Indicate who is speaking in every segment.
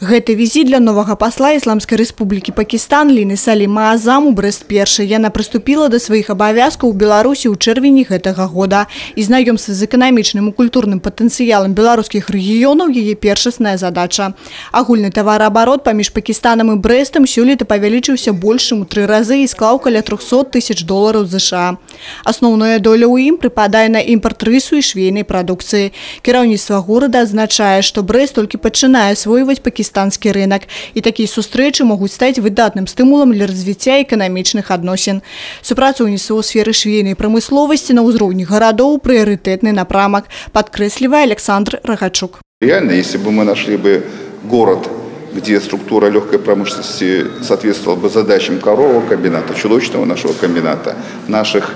Speaker 1: Гэты візіт для новага пасла Ісламскай рэспублікі Пакістан Ліны Саліма Азам у Брэст-першы. Яна прыступіла да сваіх абавязкаў у Беларусі ў чэрвені гэтага года. І знаёмства з эканамічным і культурным патэнцыялам беларускіх рэгіёнаў яе першасная задача. Агульны тавараабарот паміж Пакістанам і Брэстам сёлета павялічыўся больш чым у 3 разы і склаў каля $300 000 США. Асноўная доля ў ім прыпадае на імпарт рысу і швейнай прадукцыі. Кіраўніцтва горада адзначае, што Брэст толькі пачынае асвойваць пакістанскі рынок, і такія сустрэчы могуць стаць выдатным стымулам для развіцця эканамічных адносін. Супрацоўніцтва ў сферы швейнай прамысловасці на ўзроўні гарадоў прыярытэтны напрамак, падкрэслівае Александр Рагачук.
Speaker 2: Реально, если бы мы нашли бы город, где структура легкой промышленности соответствовала бы задачам корового комбината, чулочного нашего комбината, наших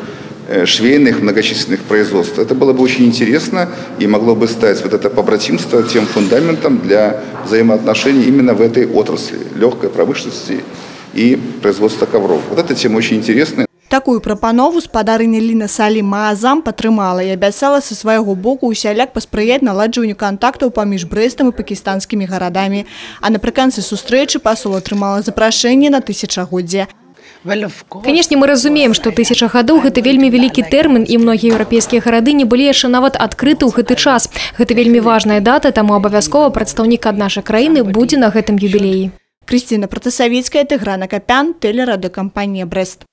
Speaker 2: швейных многочисленных производств. Это было бы очень интересно и могло бы стать вот это побратимство тем фундаментом для взаимоотношений именно в этой отрасли легкой промышленности и производства ковров. Вот эта тема очень интересная.
Speaker 1: Такую прапанову спадарыня Ліна Саліма Азам падтрымала і абяцала са свайго боку усяляк паспрыяць наладжванню кантактаў паміж Брэстам і пакістанскімі гарадамі. А напрыканцы сустрэчы пасол атрымала запрашэнне на тысячагоддзе.
Speaker 3: Конечно, мы разумеем, что 1000 гадоў – это вельмі вялікі тэрмін, і многія еўрапейскія гарады не былі яшчэ нават адкрыты ў гэты час. Гэта вельмі важная дата, таму абавязкова прадстаўнік ад нашай краіны будзе на гэтым юбілеі.
Speaker 1: Крысціна Пратасавіцкая, Тыгран Акапян, тэлерадыёкампанія Брэст.